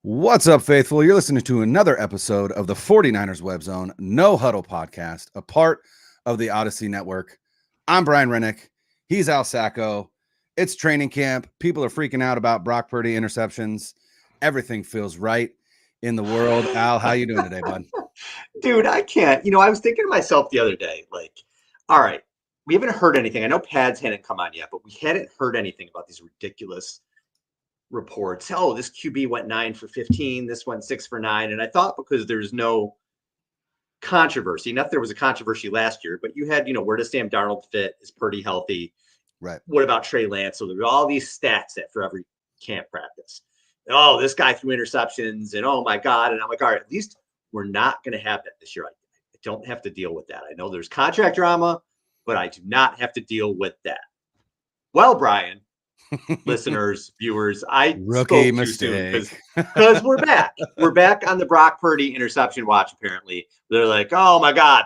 What's up, faithful? You're listening to another episode of the 49ers Web Zone No Huddle podcast, a part of the Odyssey Network. I'm Brian Rennick. He's Al Sacco. It's training camp. People are freaking out about Brock Purdy interceptions. Everything feels right in the world. Al, how you doing today, bud? Dude, I can't. I was thinking to myself the other day, all right, we haven't heard anything. I know pads hadn't come on yet, but we hadn't heard anything about these ridiculous reports. Oh, this QB went 9 for 15. This went 6 for 9. And I thought because there's no controversy, not that there was a controversy last year, but you had, where does Sam Darnold fit? Is Purdy healthy? Right. What about Trey Lance? So there's all these stats that for every camp practice. Oh, this guy threw interceptions and oh my God. And I'm like, all right, at least we're not going to have that this year. I don't have to deal with that. I know there's contract drama, but I do not have to deal with that. Well, Brian, listeners, viewers, I Rookie spoke mistake. too soon because we're back. We're back on the Brock Purdy interception watch, apparently. They're like, oh my God.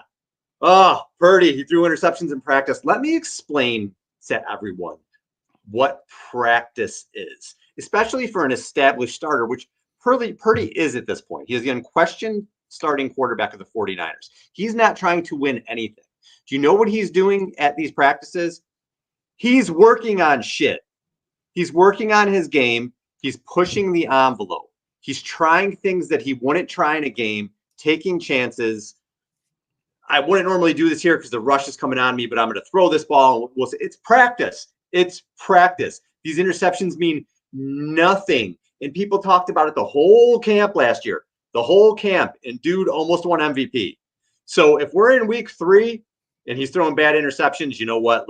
Oh, Purdy, he threw interceptions in practice. Let me explain to everyone what practice is, especially for an established starter, which Purdy is at this point. He is the unquestioned starting quarterback of the 49ers. He's not trying to win anything. Do you know what he's doing at these practices? He's working on shit. He's working on his game. He's pushing the envelope. He's trying things that he wouldn't try in a game, taking chances. I wouldn't normally do this here because the rush is coming on me, but I'm going to throw this ball. We'll say it's practice. It's practice. These interceptions mean nothing. And people talked about it the whole camp last year, the whole camp, and dude almost won MVP. So if we're in week 3 and he's throwing bad interceptions, you know what?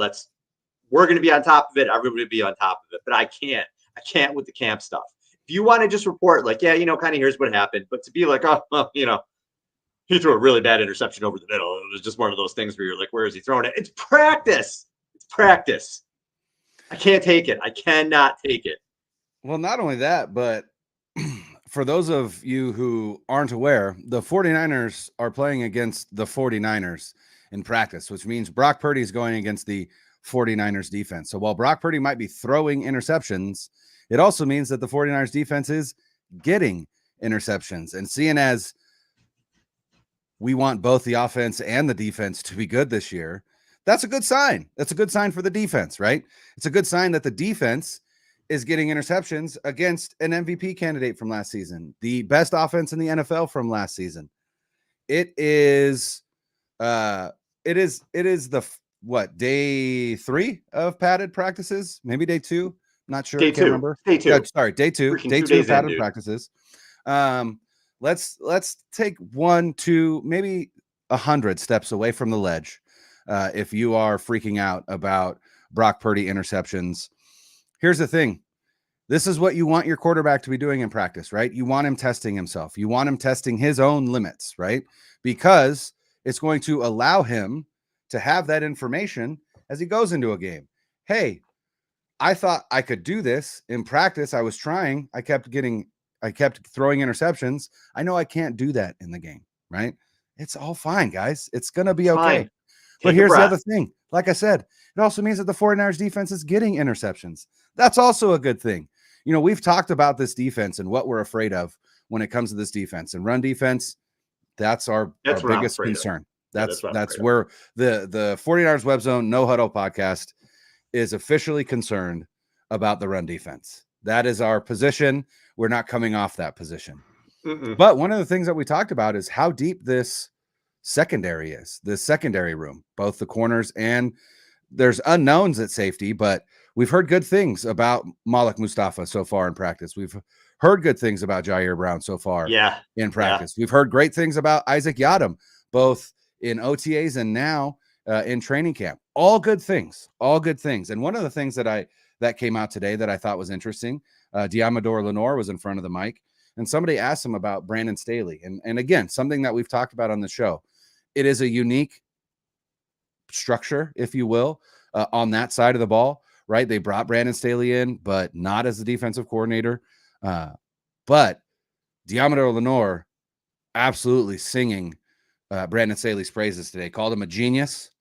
We're going to be on top of it. Everybody will be on top of it. But I can't with the camp stuff. If you want to just report kind of here's what happened. But to be like, he threw a really bad interception over the middle. It was just one of those things where you're like, where is he throwing it? It's practice. It's practice. I can't take it. I cannot take it. Well, not only that, but for those of you who aren't aware, the 49ers are playing against the 49ers in practice, which means Brock Purdy is going against the 49ers defense. So while Brock Purdy might be throwing interceptions, it also means that the 49ers defense is getting interceptions. And seeing as we want both the offense and the defense to be good this year, that's a good sign. That's a good sign for the defense, right? It's a good sign that the defense is getting interceptions against an MVP candidate from last season, the best offense in the NFL from last season. It is the day 3 of padded practices, maybe day 2. I'm not sure. Day Can't 2. remember. Day 2. Yeah, sorry, day 2. Freaking Day 2 2 of days in, padded dude. practices. Let's take 1, 2, maybe 100 steps away from the ledge. If you are freaking out about Brock Purdy interceptions, here's the thing. This is what you want your quarterback to be doing in practice, right? You want him testing himself. You want him testing his own limits, right? Because it's going to allow him to have that information as he goes into a game. Hey, I thought I could do this in practice. I was trying. I kept throwing interceptions. I know I can't do that in the game, right? It's all fine, guys. It's going to be okay. But here's the other thing. Like I said, it also means that the 49ers defense is getting interceptions. That's also a good thing. We've talked about this defense and what we're afraid of when it comes to this defense and run defense. That's our biggest concern. That's where the 49ers Web Zone No Huddle podcast is officially concerned about the run defense. That is our position. We're not coming off that position. But one of the things that we talked about is how deep this secondary is, the secondary room, both the corners, and there's unknowns at safety, but we've heard good things about Malik Mustafa so far in practice. We've heard good things about Jair Brown so far in practice. We've heard great things about Isaac Yiadom, both in OTAs and now in training camp. All good things. And one of the things that came out today that I thought was interesting, Diamador Lenore was in front of the mic, and somebody asked him about Brandon Staley. And again, something that we've talked about on the show. It is a unique structure, if you will, on that side of the ball, right? They brought Brandon Staley in, but not as the defensive coordinator. But Diamador Lenore absolutely singing Brandon Staley's praises today. Called him a genius.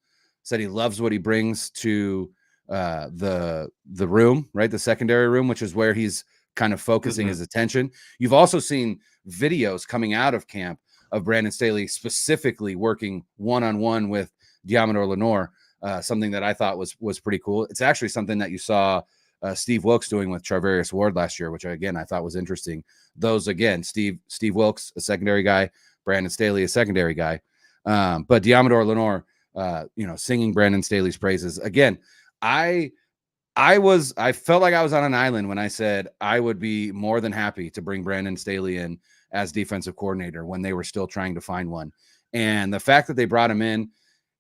Said he loves what he brings to the room, right? The secondary room, which is where he's kind of focusing his attention. You've also seen videos coming out of camp of Brandon Staley specifically working one-on-one with Diamador Lenore, something that I thought was pretty cool. It's actually something that you saw Steve Wilkes doing with Charvarius Ward last year, which again I thought was interesting. Those again, Steve Wilkes, a secondary guy, Brandon Staley, a secondary guy, but Diamador Lenore, singing Brandon Staley's praises. Again, I felt like I was on an island when I said I would be more than happy to bring Brandon Staley in as defensive coordinator when they were still trying to find one. And the fact that they brought him in,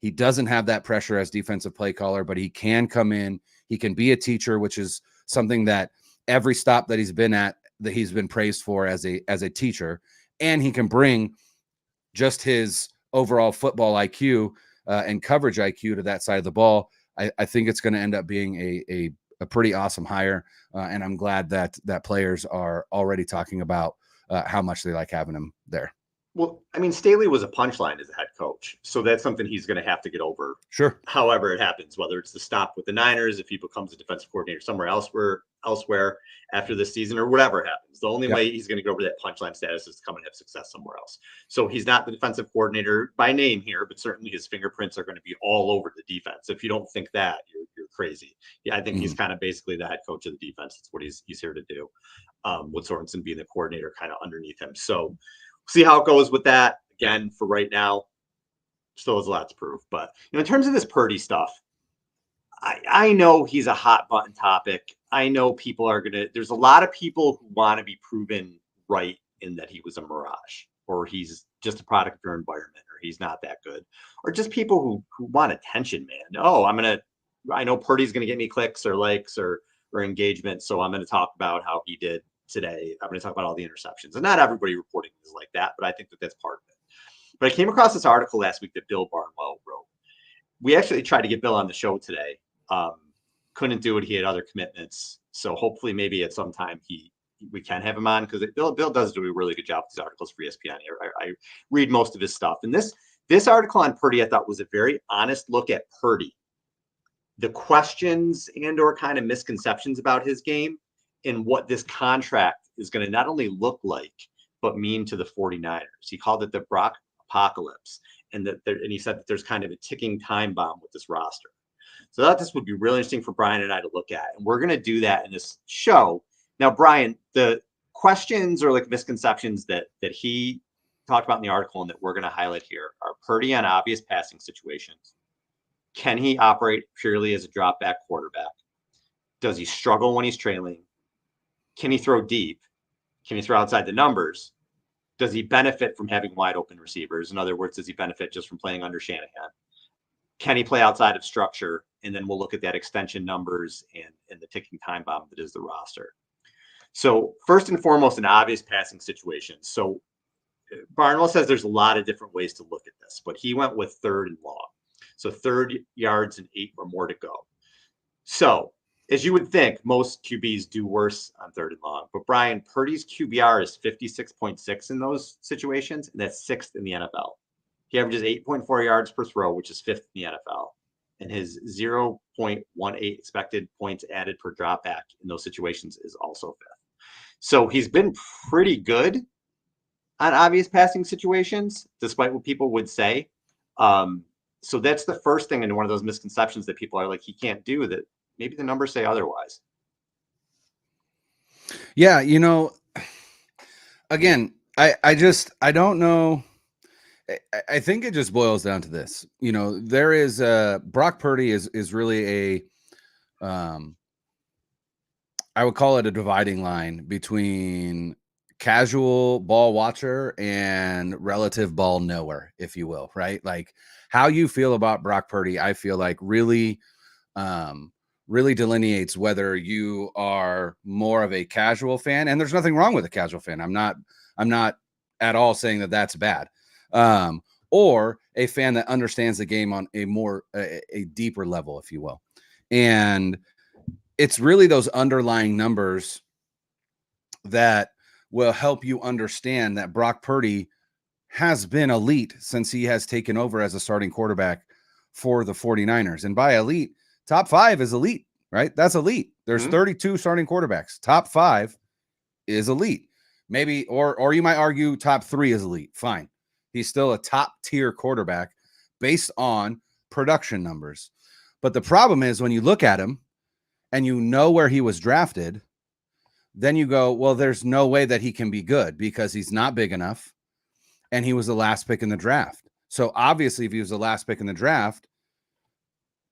he doesn't have that pressure as defensive play caller, but he can come in. He can be a teacher, which is something that every stop that he's been at, that he's been praised for as a teacher. And he can bring just his overall football IQ and coverage IQ to that side of the ball. I think it's going to end up being a pretty awesome hire. And I'm glad that players are already talking about how much they like having him there. Well, I mean, Staley was a punchline as a head coach, so that's something he's going to have to get over. Sure. However it happens, whether it's the stop with the Niners, if he becomes a defensive coordinator somewhere elsewhere after this season, or whatever happens, the only way he's going to get over that punchline status is to come and have success somewhere else. So he's not the defensive coordinator by name here, but certainly his fingerprints are going to be all over the defense. If you don't think that, you're crazy. Yeah, I think he's kind of basically the head coach of the defense. That's what he's here to do. With Sorensen being the coordinator kind of underneath him. So see how it goes with that. Again, for right now, still has a lot to prove. But in terms of this Purdy stuff, I know he's a hot button topic. I know people are there's a lot of people who want to be proven right in that he was a mirage, or he's just a product of your environment, or he's not that good, or just people who want attention, man. Oh, I know Purdy's gonna get me clicks or likes or engagement, so I'm gonna talk about how he did today. I'm going to talk about all the interceptions, and not everybody reporting is like that, but I think that that's part of it. But I came across this article last week that Bill Barnwell wrote. We actually tried to get Bill on the show today. Couldn't do it. He had other commitments. So hopefully maybe at some time we can have him on, because Bill does do a really good job with these articles for ESPN. I read most of his stuff. And this article on Purdy I thought was a very honest look at Purdy, the questions and or kind of misconceptions about his game, and what this contract is going to not only look like, but mean to the 49ers. He called it the Brock apocalypse. And he said that there's kind of a ticking time bomb with this roster. So I thought this would be really interesting for Brian and I to look at. And we're going to do that in this show. Now, Brian, the questions or like misconceptions that he talked about in the article and that we're going to highlight here are Purdy on obvious passing situations. Can he operate purely as a drop back quarterback? Does he struggle when he's trailing? Can he throw deep? Can he throw outside the numbers? Does he benefit from having wide open receivers? In other words, does he benefit just from playing under Shanahan? Can he play outside of structure? And then we'll look at that extension numbers and the ticking time bomb that is the roster. So first and foremost, an obvious passing situation. So Barnwell says there's a lot of different ways to look at this, but he went with 3rd and long. So 3rd yards and 8 or more to go. So as you would think, most QBs do worse on 3rd and long. But Brian, Purdy's QBR is 56.6 in those situations, and that's 6th in the NFL. He averages 8.4 yards per throw, which is 5th in the NFL. And his 0.18 expected points added per dropback in those situations is also 5th. So he's been pretty good on obvious passing situations, despite what people would say. So that's the first thing, and one of those misconceptions that people are like, he can't do that. Maybe the numbers say otherwise. Yeah, again, I don't know. I think it just boils down to this. There is Brock Purdy is really I would call it a dividing line between casual ball watcher and relative ball knower, if you will, right? Like how you feel about Brock Purdy, I feel like really delineates whether you are more of a casual fan, and there's nothing wrong with a casual fan. I'm not at all saying that that's bad. Or a fan that understands the game on a deeper level, if you will. And it's really those underlying numbers that will help you understand that Brock Purdy has been elite since he has taken over as a starting quarterback for the 49ers. And by elite, top 5 is elite, right? That's elite. There's 32 starting quarterbacks. Top 5 is elite. Maybe, or you might argue top 3 is elite. Fine. He's still a top tier quarterback based on production numbers. But the problem is when you look at him and you know where he was drafted, then you go, well, there's no way that he can be good because he's not big enough and he was the last pick in the draft. So obviously, if he was the last pick in the draft,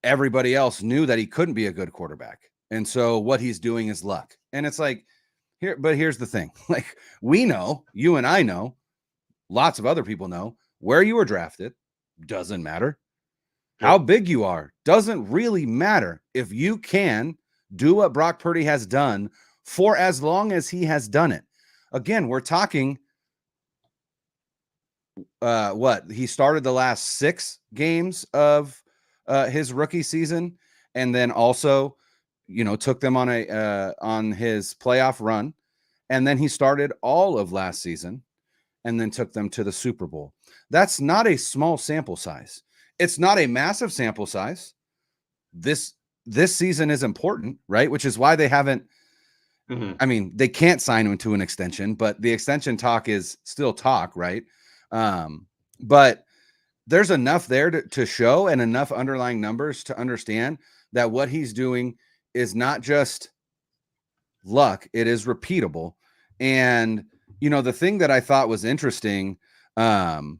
everybody else knew that he couldn't be a good quarterback. And so what he's doing is luck. And it's like, here's the thing. Like, we know, you and I know, lots of other people know, where you were drafted doesn't matter. How big you are doesn't really matter. If you can do what Brock Purdy has done for as long as he has done it. Again, we're talking what he started the last 6 games of his rookie season, and then also, took them on his playoff run, and then he started all of last season and then took them to the Super Bowl. That's not a small sample size. It's not a massive sample size. This season is important, right? Which is why they haven't, I mean, they can't sign him to an extension, but the extension talk is still talk, right? But there's enough there to show and enough underlying numbers to understand that what he's doing is not just luck, it is repeatable. And, the thing that I thought was interesting, he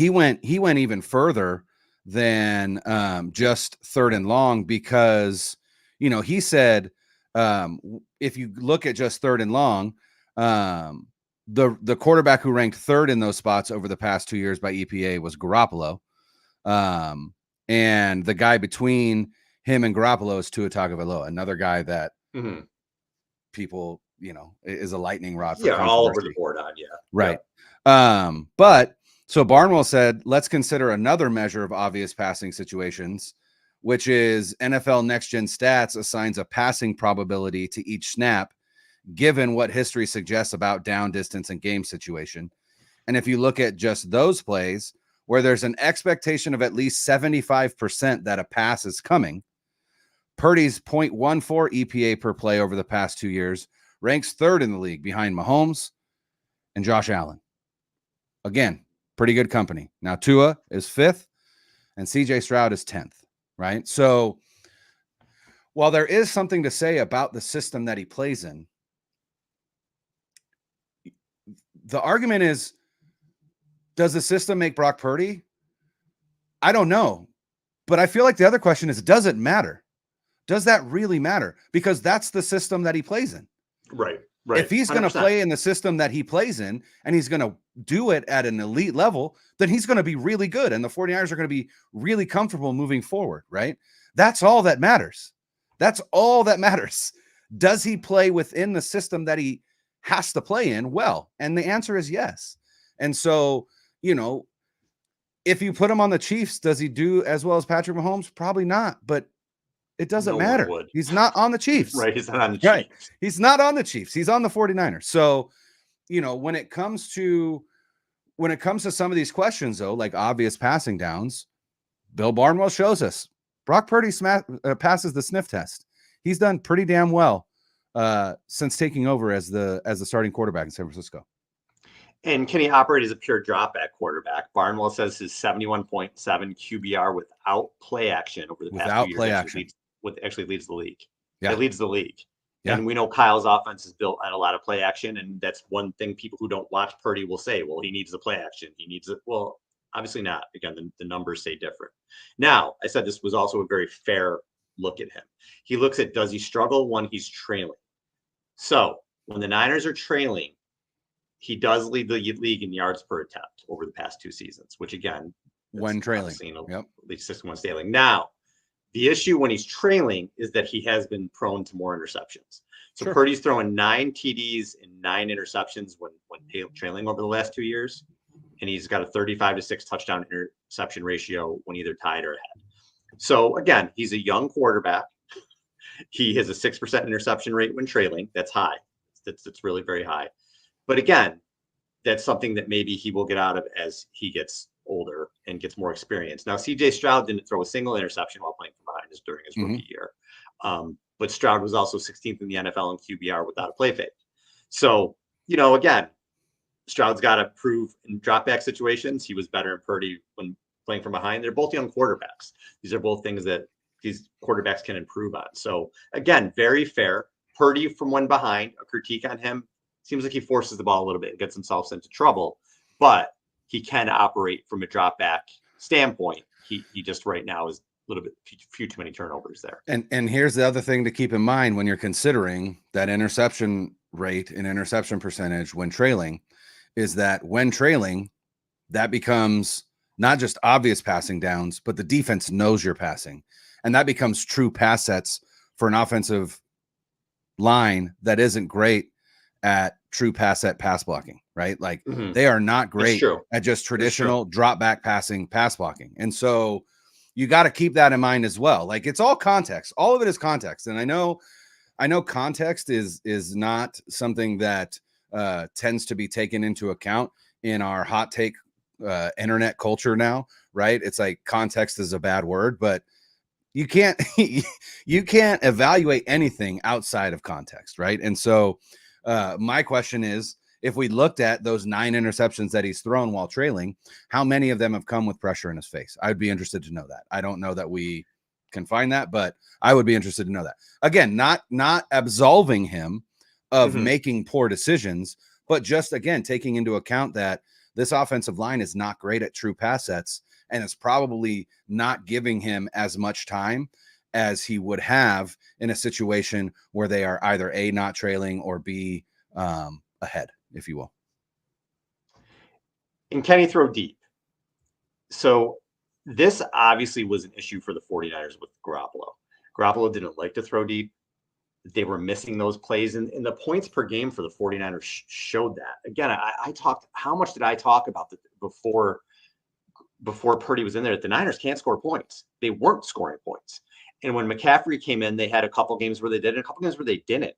went even further than just 3rd and long because, he said, if you look at just 3rd and long, the quarterback who ranked 3rd in those spots over the past 2 years by EPA was Garoppolo. And the guy between him and Garoppolo is Tua Tagovailoa, another guy that people, is a lightning rod. For all over the board on, right. Yeah. But so Barnwell said, let's consider another measure of obvious passing situations, which is NFL Next Gen Stats assigns a passing probability to each snap, given what history suggests about down distance and game situation. And if you look at just those plays where there's an expectation of at least 75% that a pass is coming, Purdy's 0.14 EPA per play over the past 2 years ranks 3rd in the league behind Mahomes and Josh Allen. Again, pretty good company. Now Tua is 5th and CJ Stroud is 10th, right? So while there is something to say about the system that he plays in, the argument is, does the system make Brock Purdy? I don't know. But I feel like the other question is, does it matter? Does that really matter? Because that's the system that he plays in. Right. If he's going to play in the system that he plays in and he's going to do it at an elite level, then he's going to be really good. And the 49ers are going to be really comfortable moving forward, right? That's all that matters. That's all that matters. Does he play within the system that he has to play in? Well, and the answer is yes. And so, if you put him on the Chiefs, does he do as well as Patrick Mahomes? Probably not, but it doesn't matter. He's not on the Chiefs. Right. He's not on the Chiefs. Right. He's not on the Chiefs. He's on the 49ers. So, when it comes to some of these questions, though, like obvious passing downs, Bill Barnwell shows us Brock Purdy passes the sniff test. He's done pretty damn well since taking over as the starting quarterback in San Francisco. And can he operate as a pure drop back quarterback? Barnwell says his 71.7 QBR without play action over the past 2 years actually leads the league. Yeah. It leads the league. Yeah. And we know Kyle's offense is built on a lot of play action. And that's one thing people who don't watch Purdy will say, well, he needs the play action. He needs it. Well, obviously not. Again, the numbers say different. Now, I said this was also a very fair look at him. He looks at, does he struggle when he's trailing? So when the Niners are trailing, he does lead the league in yards per attempt over the past 2 seasons, which again, when trailing, at least 61 trailing. Now, the issue when he's trailing is that he has been prone to more interceptions. So Purdy's throwing 9 TDs and 9 interceptions when trailing over the last 2 years, and he's got a 35-6 touchdown interception ratio when either tied or ahead. So again, he's a young quarterback. He has a 6% interception rate when trailing. That's high. That's really very high. But again, that's something that maybe he will get out of as he gets older and gets more experience. Now, CJ Stroud didn't throw a single interception while playing from behind during his rookie year. But Stroud was also 16th in the NFL in QBR without a play fake. So, again, Stroud's got to prove in drop back situations. He was better in Purdy when playing from behind. They're both young quarterbacks. These are both things that these quarterbacks can improve on. So again, very fair. Purdy from one behind, a critique on him. Seems like he forces the ball a little bit and gets himself into trouble, but he can operate from a drop back standpoint. He just right now is a little bit few too many turnovers there. And here's the other thing to keep in mind when you're considering that interception rate and interception percentage when trailing, is that when trailing, that becomes not just obvious passing downs, but the defense knows you're passing. And that becomes true pass sets for an offensive line that isn't great at true pass set pass blocking, right? Like they are not great at just traditional drop back passing pass blocking. And so you got to keep that in mind as well. Like it's all context. All of it is context. And I know context is not something that tends to be taken into account in our hot take internet culture now, right? It's like context is a bad word, but you can't evaluate anything outside of context, right? And so my question is, if we looked at those 9 interceptions that he's thrown while trailing, how many of them have come with pressure in his face? I'd be interested to know that. I don't know that we can find that, but I would be interested to know that. Again, not absolving him of making poor decisions, but just, again, taking into account that this offensive line is not great at true pass sets and is probably not giving him as much time as he would have in a situation where they are either A, not trailing, or B, ahead, if you will. And can he throw deep? So this obviously was an issue for the 49ers with Garoppolo. Garoppolo didn't like to throw deep. They were missing those plays, and the points per game for the 49ers showed that. Again, I talked, how much did I talk about before Purdy was in there, that the Niners can't score points. They weren't scoring points. And when McCaffrey came in, they had a couple games where they did and a couple games where they didn't.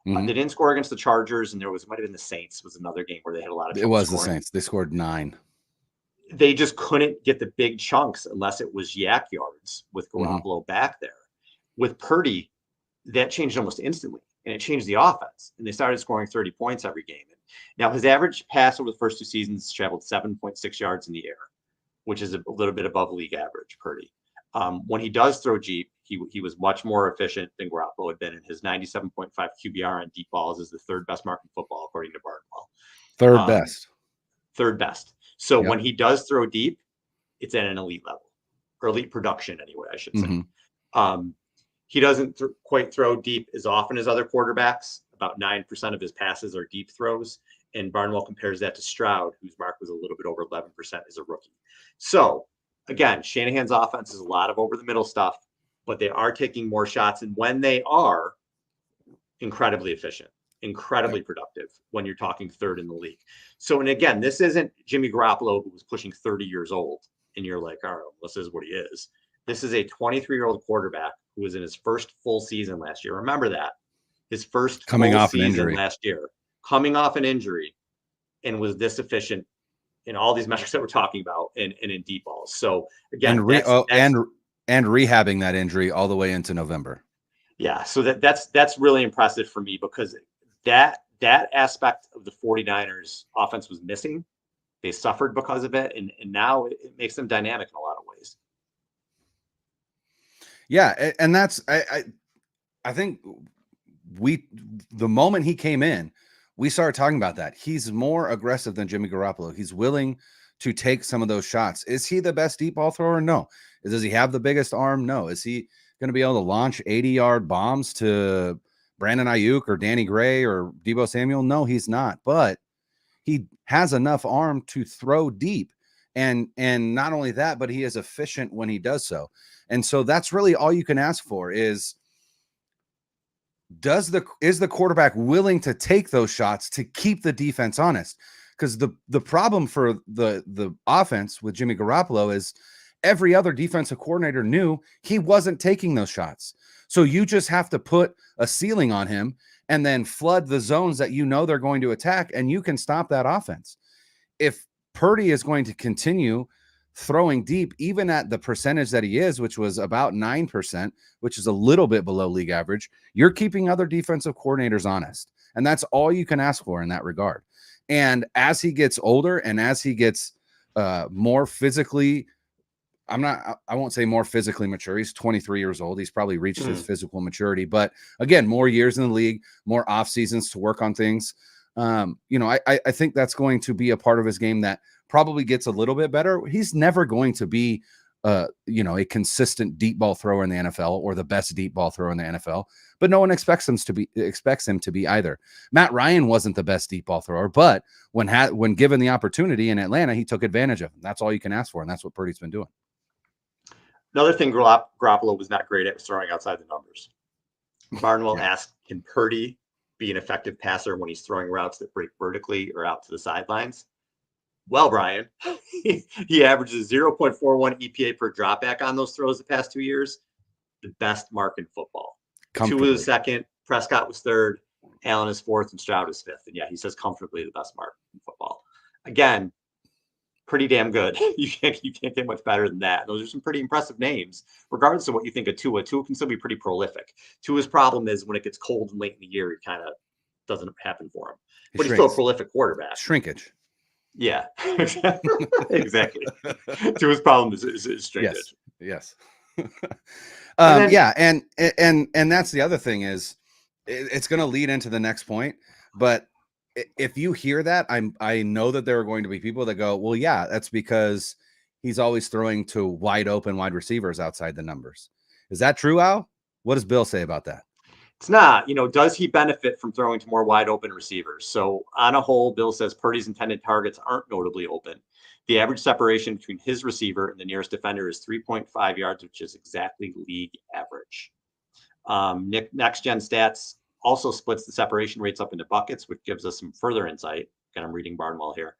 They didn't score against the Chargers, and might have been the Saints was another game where they had a lot of trouble scoring. The Saints. They scored 9. They just couldn't get the big chunks unless it was yak yards with Garoppolo back there. With Purdy, that changed almost instantly, and it changed the offense, and they started scoring 30 points every game. Now, his average pass over the first 2 seasons traveled 7.6 yards in the air, which is a little bit above league average, Purdy. When he does throw deep, he was much more efficient than Garoppolo had been, and his 97.5 QBR on deep balls is the 3rd best mark in football, according to Barnwell. 3rd best. 3rd best. So when he does throw deep, it's at an elite level, or elite production anyway, I should say. He doesn't quite throw deep as often as other quarterbacks. About 9% of his passes are deep throws. And Barnwell compares that to Stroud, whose mark was a little bit over 11% as a rookie. So, again, Shanahan's offense is a lot of over the middle stuff, but they are taking more shots. And when they are, incredibly efficient, incredibly productive when you're talking 3rd in the league. So, and again, this isn't Jimmy Garoppolo, who was pushing 30 years old, and you're like, all right, this is what he is. This is a 23-year-old quarterback who was in his first full season last year. Remember that. His first coming full off an season injury last year, coming off an injury, and was this efficient in all these metrics that we're talking about and in deep balls. So again, and rehabbing that injury all the way into November. Yeah. So that's really impressive for me, because that aspect of the 49ers offense was missing. They suffered because of it. And now it makes them dynamic in a lot of ways. Yeah. And that's, I think the moment he came in, we started talking about that. He's more aggressive than Jimmy Garoppolo. He's willing to take some of those shots. Is he the best deep ball thrower? No. Does he have the biggest arm? No. Is he going to be able to launch 80-yard bombs to Brandon Ayuk or Danny Gray or Deebo Samuel? No, he's not. But he has enough arm to throw deep. And not only that, but he is efficient when he does so. And so that's really all you can ask for is the quarterback willing to take those shots to keep the defense honest? Because the problem for the offense with Jimmy Garoppolo is every other defensive coordinator knew he wasn't taking those shots. So you just have to put a ceiling on him and then flood the zones that you know they're going to attack, and you can stop that offense. If Purdy is going to continue throwing deep, even at the percentage that he is, which was about 9%, which is a little bit below league average, you're keeping other defensive coordinators honest. And that's all you can ask for in that regard. And as he gets older and as he gets more physically, I won't say more physically mature. He's 23 years old. He's probably reached his physical maturity, but again, more years in the league, more off seasons to work on things. I think that's going to be a part of his game that probably gets a little bit better. He's never going to be, a consistent deep ball thrower in the NFL or the best deep ball thrower in the NFL, but no one expects him to be either. Matt Ryan wasn't the best deep ball thrower, but when given the opportunity in Atlanta, he took advantage of it. That's all you can ask for, and that's what Purdy's been doing. Another thing Garoppolo was not great at was throwing outside the numbers. Barnwell asked, can Purdy be an effective passer when he's throwing routes that break vertically or out to the sidelines? Well, Brian, he averages 0.41 EPA per dropback on those throws the past 2 years. The best mark in football. Tua was second, Prescott was third, Allen is fourth, and Stroud is fifth. And yeah, he says comfortably the best mark in football. Again, pretty damn good. You can't get much better than that. Those are some pretty impressive names, regardless of what you think of Tua. Tua can still be pretty prolific. Tua's problem is when it gets cold and late in the year, it kind of doesn't happen for him. But he's still a prolific quarterback. Shrinkage. Yeah, exactly. Tua's problem is shrinkage. Yes. And that's the other thing is it's going to lead into the next point, but if you hear that, I know that there are going to be people that go, well, yeah, that's because he's always throwing to wide open wide receivers outside the numbers. Is that true, Al? What does Bill say about that? It's not. Does he benefit from throwing to more wide open receivers? So on a whole, Bill says Purdy's intended targets aren't notably open. The average separation between his receiver and the nearest defender is 3.5 yards, which is exactly league average. Next Gen Stats also splits the separation rates up into buckets, which gives us some further insight. Again, I'm reading Barnwell here.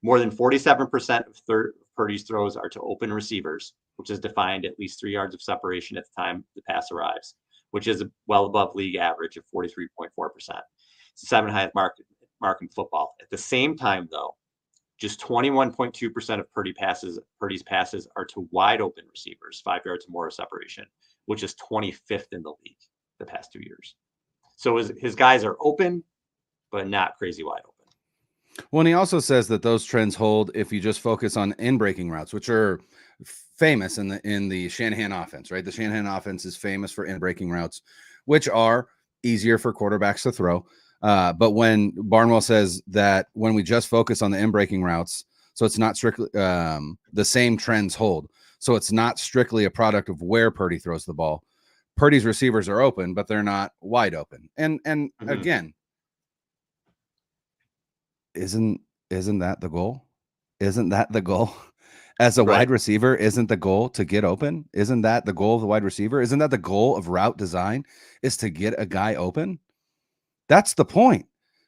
More than 47% of Purdy's throws are to open receivers, which is defined at least 3 yards of separation at the time the pass arrives, which is well above league average of 43.4%. It's the seventh highest mark in football. At the same time, though, just 21.2% of Purdy's passes are to wide open receivers, 5 yards or more of separation, which is 25th in the league the past 2 years. So his guys are open, but not crazy wide open. Well, and he also says that those trends hold if you just focus on in-breaking routes, which are famous in the Shanahan offense, right? The Shanahan offense is famous for in-breaking routes, which are easier for quarterbacks to throw. But when Barnwell says that when we just focus on the in-breaking routes, so it's not strictly the same trends hold. So it's not strictly a product of where Purdy throws the ball. Purdy's receivers are open, but they're not wide open. And again, isn't that the goal? Isn't that the goal? As a wide receiver, isn't the goal to get open? Isn't that the goal of the wide receiver? Isn't that the goal of route design, is to get a guy open? That's the point.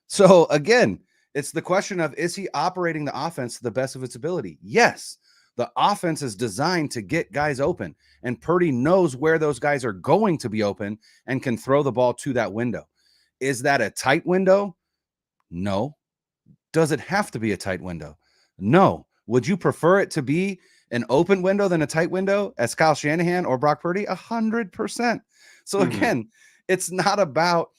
So again, it's the question of, is he operating the offense to the best of its ability? Yes. The offense is designed to get guys open, and Purdy knows where those guys are going to be open and can throw the ball to that window. Is that a tight window? No. Does it have to be a tight window? No. Would you prefer it to be an open window than a tight window as Kyle Shanahan or Brock Purdy? 100%. So again, it's not about,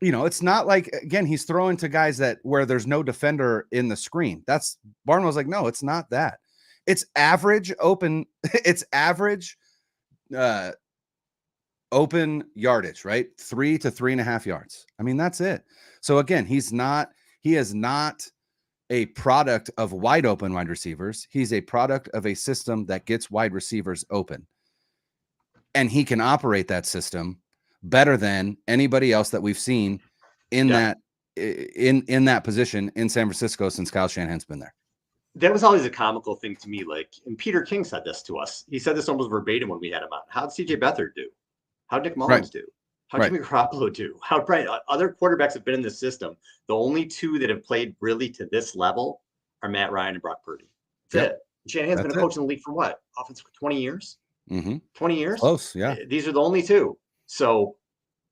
it's not like, again, he's throwing to guys where there's no defender in the screen. Barnwell's like, no, it's not that. It's average open. It's average open yardage, right? 3 to 3.5 yards. I mean, that's it. So again, he is not a product of wide open wide receivers. He's a product of a system that gets wide receivers open. And he can operate that system better than anybody else that we've seen in that position in San Francisco since Kyle Shanahan's been there. That was always a comical thing to me. And Peter King said this to us. He said this almost verbatim when we had him on. How'd CJ Beathard do? How'd Nick Mullins do? How'd Jimmy Garoppolo do? Other quarterbacks have been in this system. The only two that have played really to this level are Matt Ryan and Brock Purdy. That's it. Shanahan's been a coach in the league for what? Offense for 20 years? 20 years? Close, yeah. These are the only two. So,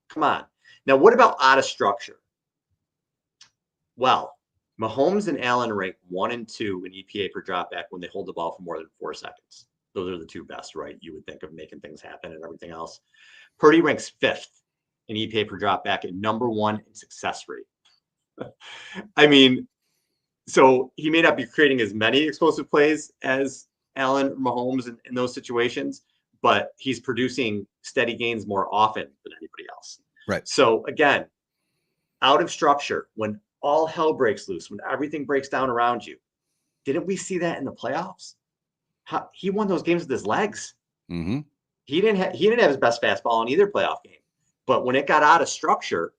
come on. Now, what about out of structure? Well, Mahomes and Allen rank 1 and 2 in EPA per dropback when they hold the ball for more than 4 seconds. Those are the two best, right? You would think of making things happen and everything else. Purdy ranks 5th in EPA per dropback and number 1 in success rate. I mean, so he may not be creating as many explosive plays as Allen or Mahomes in those situations, but he's producing steady gains more often than anybody else. Right. So again, out of structure, when all hell breaks loose, when everything breaks down around you, didn't we see that in the playoffs? He won those games with his legs. Mm-hmm. He didn't have his best fastball in either playoff game, but when it got out of structure,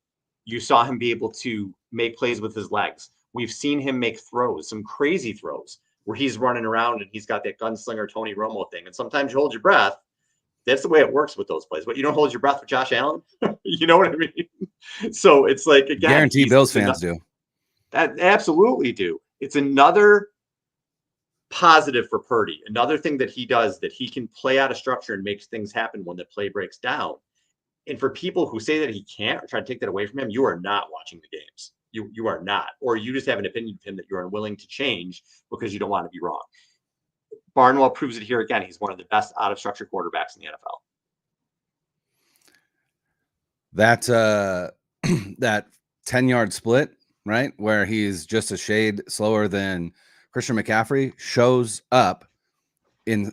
you saw him be able to make plays with his legs. We've seen him make throws, some crazy throws where he's running around and he's got that gunslinger Tony Romo thing. And sometimes you hold your breath. That's the way it works with those plays. But you don't hold your breath with Josh Allen. You know what I mean? So it's like, again, guarantee Bills fans do. That absolutely do. It's another positive for Purdy. Another thing that he does, that he can play out of structure and makes things happen when the play breaks down. And for people who say that he can't or try to take that away from him, you are not watching the games. You are not, or you just have an opinion of him that you're unwilling to change because you don't want to be wrong. Barnwell proves it here again. He's one of the best out of structure quarterbacks in the NFL. That that 10-yard split, right, where he's just a shade slower than Christian McCaffrey, shows up in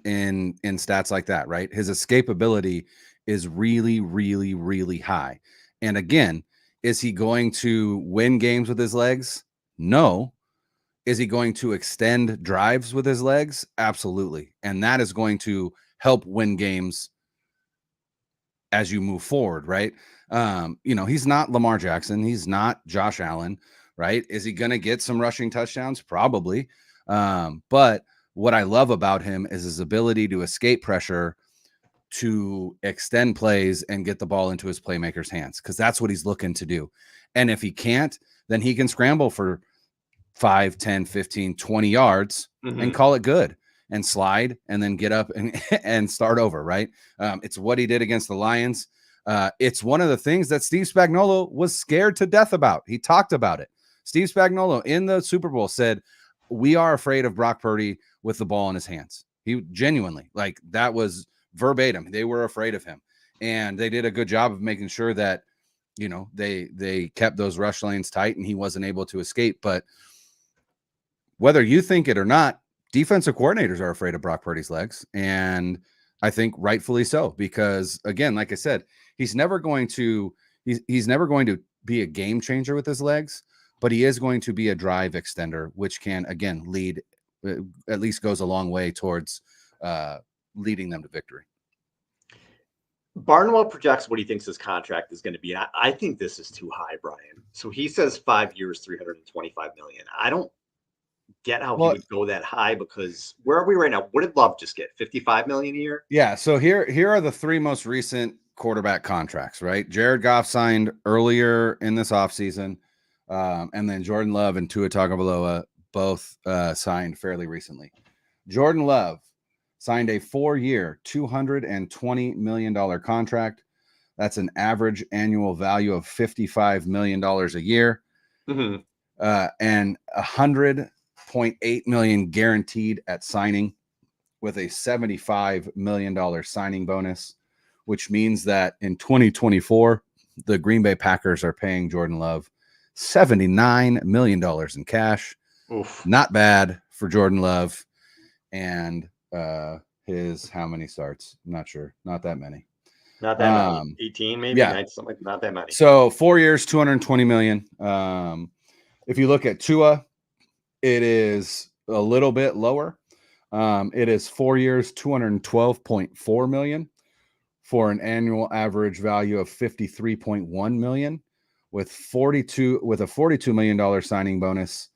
stats like that, right? His escapability is really, really, really high. And again, is he going to win games with his legs? No. Is he going to extend drives with his legs? Absolutely. And that is going to help win games as you move forward, right? He's not Lamar Jackson. He's not Josh Allen, right? Is he going to get some rushing touchdowns? Probably. But what I love about him is his ability to escape pressure, to extend plays and get the ball into his playmaker's hands, because that's what he's looking to do. And if he can't, then he can scramble for 5, 10, 15, 20 yards and call it good and slide and then get up and start over, right? It's what he did against the Lions. It's one of the things that Steve Spagnuolo was scared to death about. He talked about it. Steve Spagnuolo in the Super Bowl said, "We are afraid of Brock Purdy with the ball in his hands." He genuinely, like, that was verbatim. They were afraid of him, and they did a good job of making sure that, they kept those rush lanes tight and he wasn't able to escape. But whether you think it or not, defensive coordinators are afraid of Brock Purdy's legs, and I think rightfully so, because again, like I said, he's never going to be a game changer with his legs, but he is going to be a drive extender, which can, again, lead, at least goes a long way towards leading them to victory. Barnwell projects what he thinks his contract is going to be. And I think this is too high, Brian. So he says 5 years, $325 million. I don't get how he would go that high, because where are we right now? What did Love just get? $55 million a year? Yeah. So here are the three most recent quarterback contracts, right? Jared Goff signed earlier in this offseason. And then Jordan Love and Tua Tagovailoa both signed fairly recently. Jordan Love signed a 4-year, $220 million contract. That's an average annual value of $55 million a year. Mm-hmm. And $100.8 million guaranteed at signing, with a $75 million signing bonus, which means that in 2024, the Green Bay Packers are paying Jordan Love $79 million in cash. Oof. Not bad for Jordan Love. And his how many starts? I'm not sure. Not that many. Not that many. 18 maybe? Yeah. 19, something like that. Not that many. So 4 years, $220 million. If you look at Tua, it is a little bit lower. It is 4 years, $212.4 million, for an annual average value of $53.1 million, with a $42 million signing bonus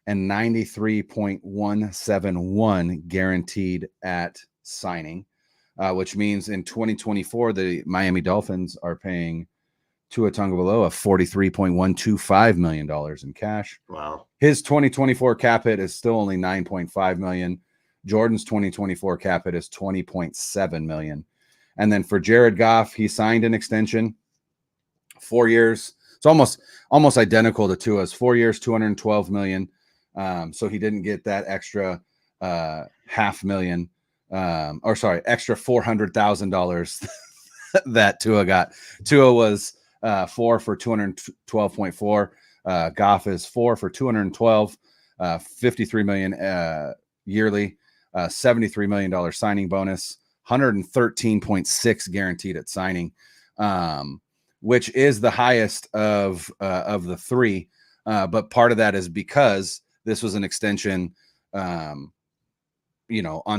and $93.171 guaranteed at signing, which means in 2024, the Miami Dolphins are paying Tua Tagovailoa $43.125 million in cash. Wow. His 2024 cap hit is still only $9.5 million. Jordan's 2024 cap hit is $20.7 million. And then for Jared Goff, he signed an extension, 4 years. It's almost identical to Tua's. 4 years, $212 million. So he didn't get that extra $500,000, extra $400,000 that Tua got. Tua was 4 for $212.4. Goff is 4 for 212, 53 million yearly, $73 million signing bonus, 113.6 guaranteed at signing, which is the highest of the three. But part of that is because this was an extension, on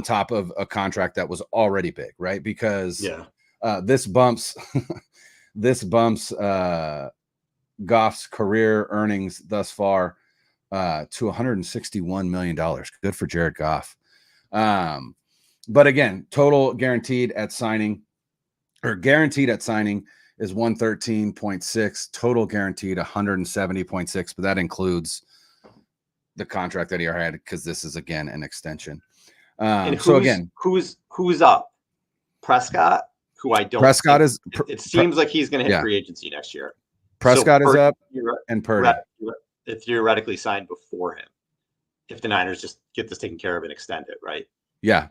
top of a contract that was already big, right? Because this bumps Goff's career earnings thus far to $161 million. Good for Jared Goff. But again, total guaranteed at signing is 113.6, total guaranteed 170.6, but that includes the contract that he already had because this is again an extension. And so again, who's up? Prescott, who I don't. Prescott think, is. It seems like he's going to hit free agency next year. Prescott is up, and Purdy theoretically signed before him. If the Niners just get this taken care of and extend it, right? Yeah.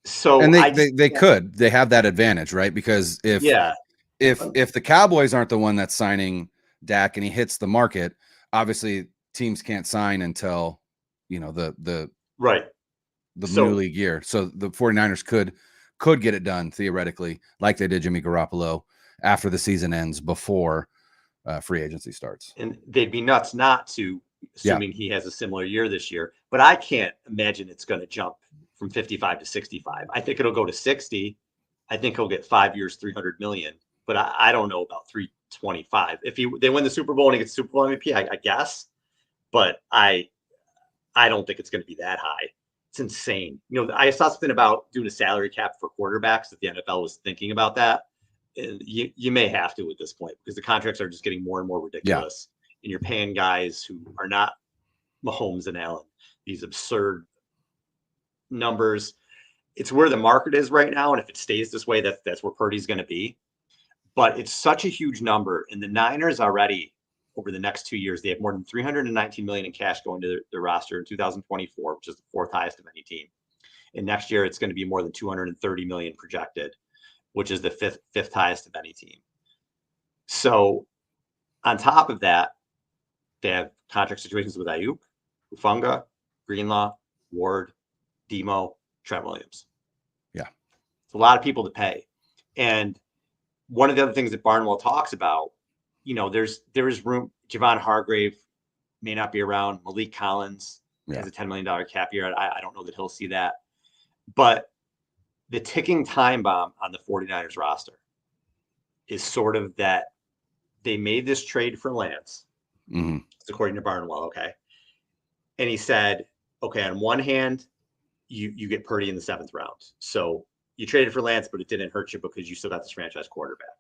So and they have that advantage, right? Because if the Cowboys aren't the one that's signing Dak and he hits the market, obviously teams can't sign until the new league year. So the 49ers could get it done theoretically, like they did Jimmy Garoppolo after the season ends before free agency starts. And they'd be nuts not to, assuming he has a similar year this year. But I can't imagine it's going to jump from 55 to 65. I think it'll go to 60. I think he'll get 5 years, 300 million. But I don't know about 325. If they win the Super Bowl and he gets Super Bowl MVP, I guess. But I don't think it's going to be that high. It's insane. I saw something about doing a salary cap for quarterbacks that the NFL was thinking about that. And you may have to at this point because the contracts are just getting more and more ridiculous. And you're paying guys who are not Mahomes and Allen these absurd numbers. It's where the market is right now. And if it stays this way, that's where Purdy's going to be. But it's such a huge number. And the Niners already, over the next 2 years, they have more than $319 million in cash going to their roster in 2024, which is the fourth highest of any team. And next year, it's going to be more than $230 million projected, which is the fifth highest of any team. So on top of that, they have contract situations with Ayuk, Hufanga, Greenlaw, Ward, Demo, Trent Williams. Yeah. It's a lot of people to pay. And one of the other things that Barnwell talks about, there is room. Javon Hargrave may not be around. Malik Collins has a $10 million cap year. I don't know that he'll see that. But the ticking time bomb on the 49ers roster is sort of that they made this trade for Lance, according to Barnwell, okay? And he said, okay, on one hand, you get Purdy in the 7th round. So you traded for Lance, but it didn't hurt you because you still got this franchise quarterback.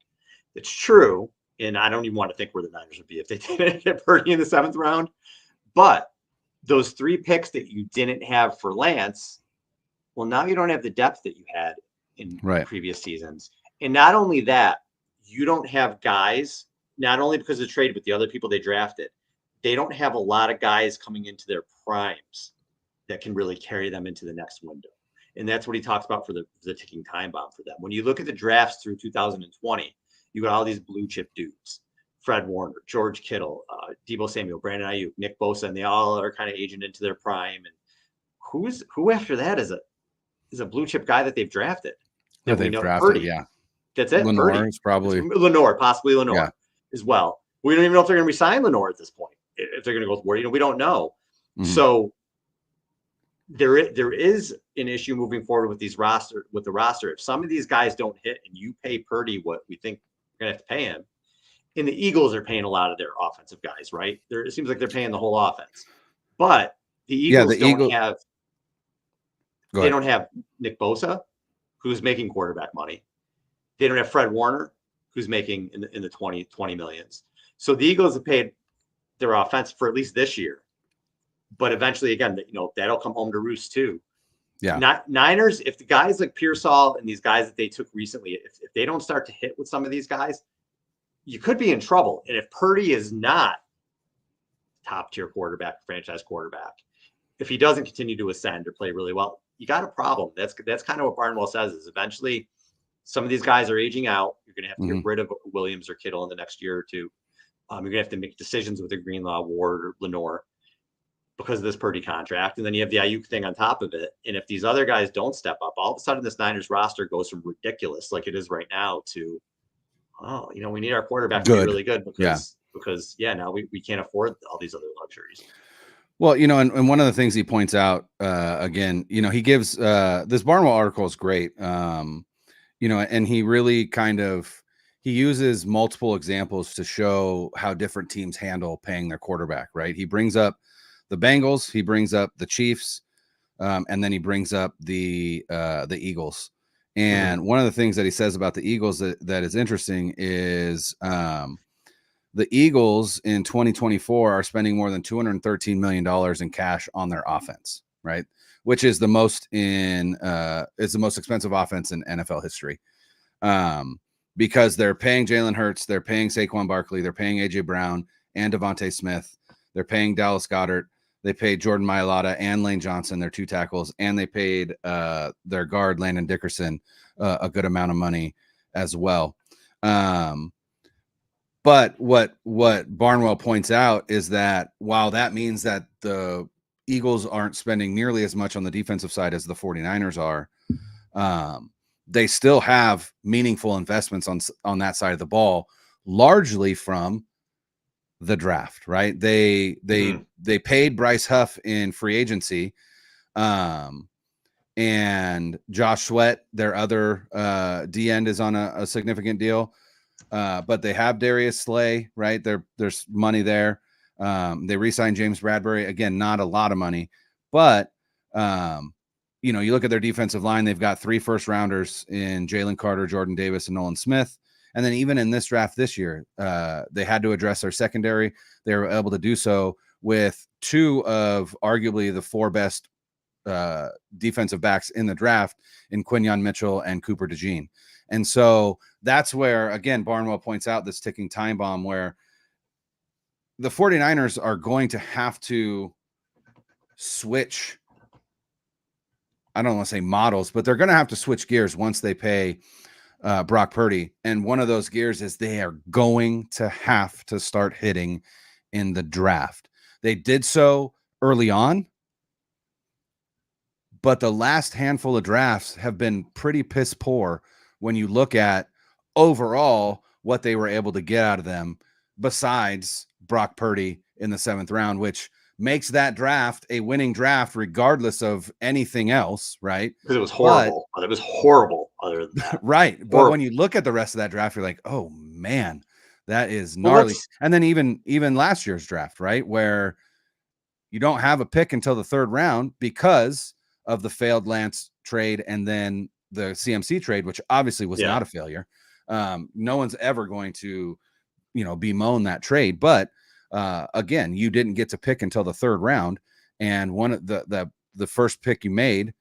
It's true, and I don't even want to think where the Niners would be if they didn't get Purdy in the 7th round. But those 3 picks that you didn't have for Lance, well, now you don't have the depth that you had in previous seasons. And not only that, you don't have guys, not only because of the trade, but the other people they drafted. They don't have a lot of guys coming into their primes that can really carry them into the next window. And that's what he talks about for the ticking time bomb for them. When you look at the drafts through 2020, you got all these blue chip dudes, Fred Warner, George Kittle, Deebo Samuel, Brandon Ayuk, Nick Bosa, and they all are kind of aging into their prime. And who after that is a blue chip guy that they've drafted? That they've drafted, Purdy. That's it. Lenore is probably possibly Lenore as well. We don't even know if they're going to resign Lenore at this point. If they're going to go with Ward, we don't know. So there is an issue moving forward with the roster. If some of these guys don't hit and you pay Purdy what we think you're going to have to pay him, and the Eagles are paying a lot of their offensive guys, right? It seems like they're paying the whole offense. But the Eagles they don't have Nick Bosa, who's making quarterback money. They don't have Fred Warner, who's making in the 20 millions. So the Eagles have paid their offense for at least this year. But eventually, again, that'll come home to roost too. Yeah. Niners, if the guys like Pearsall and these guys that they took recently, if they don't start to hit with some of these guys, you could be in trouble. And if Purdy is not top tier quarterback, franchise quarterback, if he doesn't continue to ascend or play really well, you got a problem. That's kind of what Barnwell says is eventually some of these guys are aging out. You're going to have to get rid of Williams or Kittle in the next year or two. You're gonna have to make decisions with the Greenlaw, Ward, or Lenore because of this Purdy contract, and then you have the Ayuk thing on top of it. And if these other guys don't step up, all of a sudden this Niners roster goes from ridiculous, like it is right now, to we need our quarterback to be really good because now we can't afford all these other luxuries. Well, and one of the things he points out, again, he gives this Barnwell article is great. And he really he uses multiple examples to show how different teams handle paying their quarterback, right? He brings up the Bengals, he brings up the Chiefs, and then he brings up the Eagles. And one of the things that he says about the Eagles that is interesting is the Eagles in 2024 are spending more than $213 million in cash on their offense, right? Which is the most expensive offense in NFL history. Because they're paying Jalen Hurts, they're paying Saquon Barkley, they're paying AJ Brown and Devontae Smith, they're paying Dallas Goedert, they paid Jordan Mailata and Lane Johnson, their 2 tackles, and they paid their guard Landon Dickerson a good amount of money as well. But what Barnwell points out is that while that means that the Eagles aren't spending nearly as much on the defensive side as the 49ers are, they still have meaningful investments on that side of the ball, largely from the draft, right? They paid Bryce Huff in free agency, and Josh Sweat, their other D end, is on a significant deal. But they have Darius Slay, right? There's money there. They re-signed James Bradbury. Again, not a lot of money, but you look at their defensive line, they've got 3 first-rounders in Jalen Carter, Jordan Davis, and Nolan Smith. And then even in this draft this year, they had to address their secondary. They were able to do so with 2 of arguably the 4 best defensive backs in the draft in Quinyon Mitchell and Cooper DeJean. And so that's where, again, Barnwell points out this ticking time bomb where the 49ers are going to have to switch. I don't want to say models, but they're going to have to switch gears once they pay Brock Purdy. And one of those gears is they are going to have to start hitting in the draft. They did so early on, but the last handful of drafts have been pretty piss poor when you look at overall what they were able to get out of them, besides Brock Purdy in the 7th round, which makes that draft a winning draft regardless of anything else, right? Because it was horrible. It was horrible other than that. Right. But when you look at the rest of that draft, you're like, oh man, that is gnarly. And then even last year's draft, right, where you don't have a pick until the 3rd round because of the failed Lance trade and then the CMC trade, which obviously was not a failure. No one's ever going to, bemoan that trade. But again, you didn't get to pick until the 3rd round, and one of the first pick you made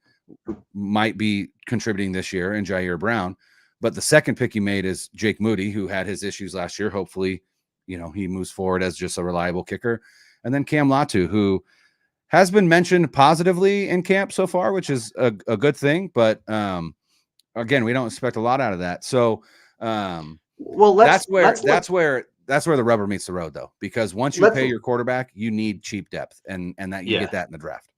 might be contributing this year in Jair Brown, but the second pick you made is Jake Moody, who had his issues last year. Hopefully, he moves forward as just a reliable kicker, and then Cam Latu, who has been mentioned positively in camp so far, which is a good thing. But again, we don't expect a lot out of that. So that's where the rubber meets the road, though, because once you pay your quarterback, you need cheap depth, and that you get that in the draft.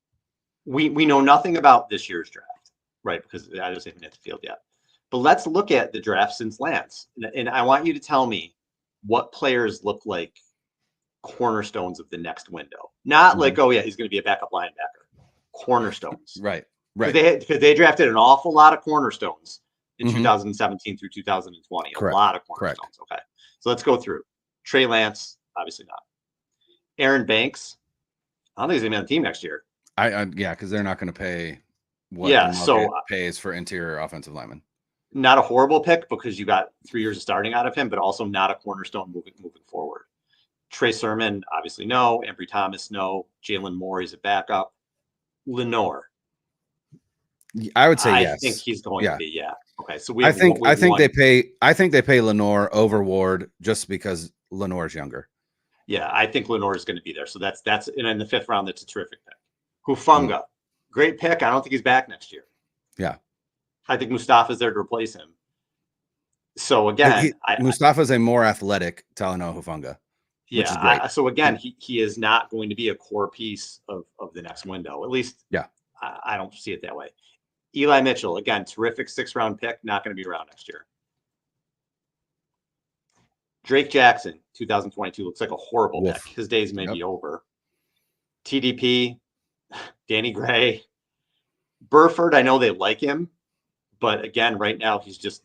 We know nothing about this year's draft, right? Because I just haven't hit the field yet. But let's look at the draft since Lance, and I want you to tell me what players look like cornerstones of the next window. Not like, oh yeah, he's going to be a backup linebacker. Cornerstones, right? Because they drafted an awful lot of cornerstones in 2017 through 2020. A lot of cornerstones. Okay, so let's go through. Trey Lance, obviously not. Aaron Banks, I don't think he's going to be on the team next year. Because they're not going to pay what the market pays for interior offensive linemen. Not a horrible pick because you got 3 years of starting out of him, but also not a cornerstone moving forward. Trey Sermon, obviously no. Embry Thomas, no. Jalen Moore, he's a backup. Lenore, I would say yes. I think he's going to be, Okay, so I think they pay Lenore over Ward just because Lenore's younger. Yeah, I think Lenore is going to be there. So that's and in the 5th round, that's a terrific pick. Hufanga, great pick. I don't think he's back next year. Yeah, I think Mustafa's there to replace him. So again, Mustafa's a more athletic Talanoa Hufanga. which is great. So again, he is not going to be a core piece of the next window. At least, Yeah. I don't see it that way. Eli Mitchell, again, terrific 6th-round pick, not going to be around next year. Drake Jackson, 2022, looks like a horrible Wolf. pick. His days may be over. TDP, Danny Gray, Burford, I know they like him, but again, right now he's just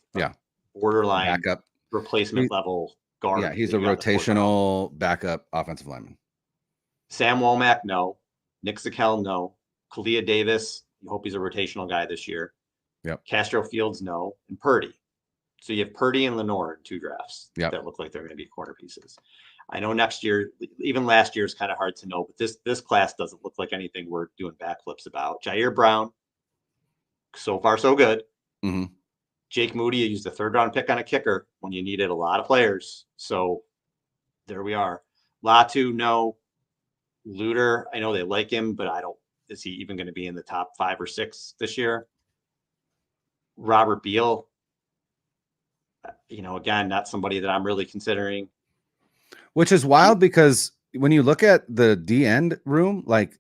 borderline backup replacement level guard. Yeah, he's a rotational backup offensive lineman. Sam Womack, no. Nick Zakel, no. Kalia Davis, you hope he's a rotational guy this year. Yep. Castro Fields, no. And Purdy. So you have Purdy and Lenore in 2 drafts that look like they're going to be corner pieces. I know next year, even last year is kind of hard to know, but this class doesn't look like anything we're doing backflips about. Jair Brown, so far so good. Mm-hmm. Jake Moody, you used a 3rd-round pick on a kicker when you needed a lot of players. So there we are. Latu, no. Luter, I know they like him, but is he even going to be in the top 5 or 6 this year? Robert Beal, again, not somebody that I'm really considering. Which is wild because when you look at the D end room, like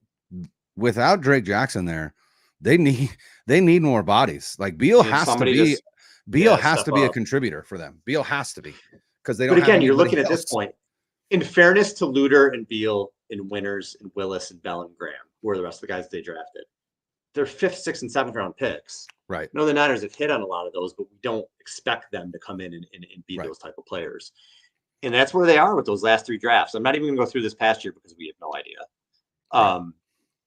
without Drake Jackson there, they need more bodies. Like Beal has to be a contributor for them. Beal has to be because they don't. But again, you're looking else. At this point. In fairness to Luter and Beal and Winters and Willis and Bell and Graham, who are the rest of the guys they drafted, they're 5th, 6th, and 7th-round picks. Right. No, the Niners have hit on a lot of those, but we don't expect them to come in and be those type of players. And that's where they are with those last 3 drafts. I'm not even going to go through this past year because we have no idea.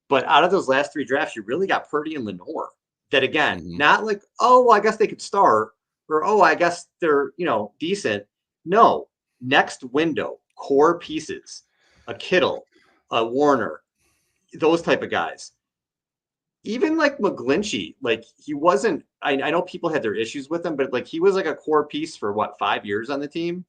But out of those last 3 drafts, you really got Purdy and Lenore. That again, not like, oh, well, I guess they could start, or oh, I guess they're decent. No, next window, core pieces, a Kittle, a Warner, those type of guys. Even like McGlinchey, like he wasn't. I know people had their issues with him, but like he was like a core piece for 5 years on the team.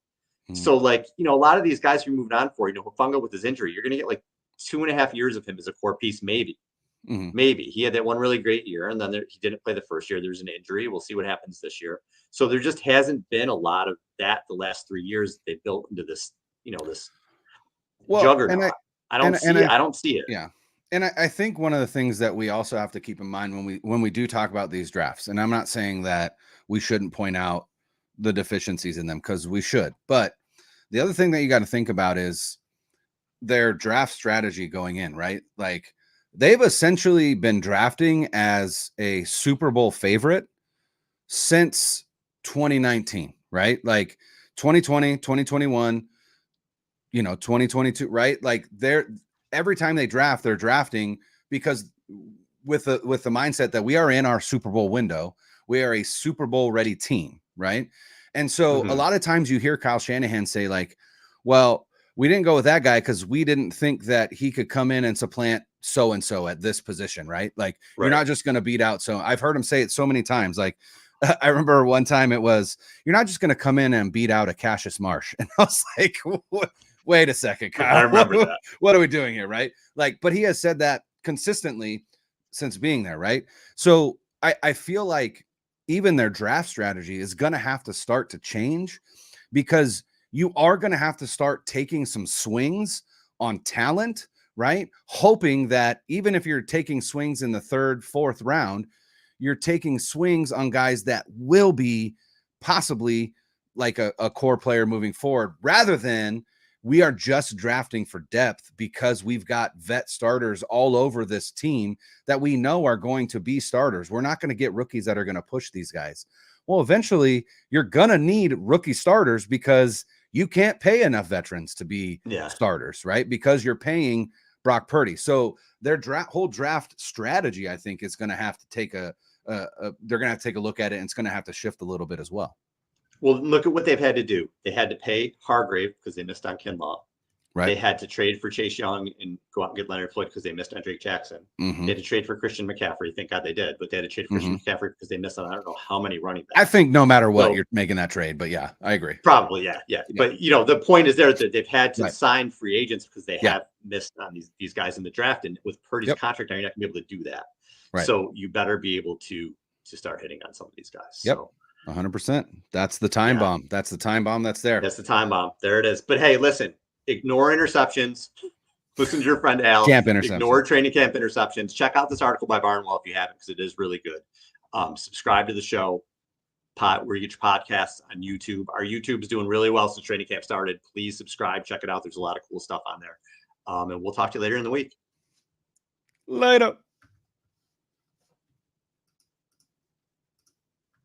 So like a lot of these guys who moved on for Hufanga with his injury, you're going to get like 2.5 years of him as a core piece, maybe. Maybe he had that one really great year, and then he didn't play the first year. There's an injury. We'll see what happens this year. So there just hasn't been a lot of that the last 3 years. They built into this, this juggernaut. I don't see it. Yeah. And I think one of the things that we also have to keep in mind when we do talk about these drafts, and I'm not saying that we shouldn't point out the deficiencies in them because we should, but the other thing that you got to think about is their draft strategy going in, right? Like they've essentially been drafting as a Super Bowl favorite since 2019, right? Like 2020, 2021, 2022, right? Like every time they draft, they're drafting because with the mindset that we are in our Super Bowl window, we are a Super Bowl ready team, right? And so a lot of times you hear Kyle Shanahan say like, well, we didn't go with that guy because we didn't think that he could come in and supplant so-and-so at this position, right? Like you're not just going to beat out. So I've heard him say it so many times. Like I remember one time it was, you're not just going to come in and beat out a Cassius Marsh. And I was like, wait a second, Kyle. I remember that. What are we doing here, right? Like, but he has said that consistently since being there, right? So I feel like even their draft strategy is going to have to start to change because you are going to have to start taking some swings on talent, right? Hoping that even if you're taking swings in the 3rd, 4th round, you're taking swings on guys that will be possibly like a core player moving forward rather than we are just drafting for depth because we've got vet starters all over this team that we know are going to be starters. We're not going to get rookies that are going to push these guys. Well, eventually you're going to need rookie starters because you can't pay enough veterans to be starters, right? Because you're paying Brock Purdy. So their whole draft strategy, I think, is going to have to take they're going to have to take a look at it, and it's going to have to shift a little bit as well. Well, look at what they've had to do. They had to pay Hargrave because they missed on Kinlaw. Right. They had to trade for Chase Young and go out and get Leonard Floyd because they missed on Drake Jackson. They had to trade for Christian McCaffrey. Thank God they did. But they had to trade for Christian McCaffrey because they missed on I don't know how many running backs. I think no matter what, you're making that trade. But yeah, I agree. Probably, yeah. But, the point is that they've had to sign free agents because they have missed on these guys in the draft. And with Purdy's contract, now you're not going to be able to do that. Right. So you better be able to start hitting on some of these guys. Yep. So 100%. That's the time bomb. That's the time bomb that's there. That's the time bomb. There it is. But hey, listen, ignore interceptions. Listen to your friend Al. Camp interceptions. Ignore training camp interceptions. Check out this article by Barnwell if you haven't, because it is really good. Subscribe to the show. Where you get your podcasts on YouTube. Our YouTube's doing really well since training camp started. Please subscribe. Check it out. There's a lot of cool stuff on there. And we'll talk to you later in the week. Later.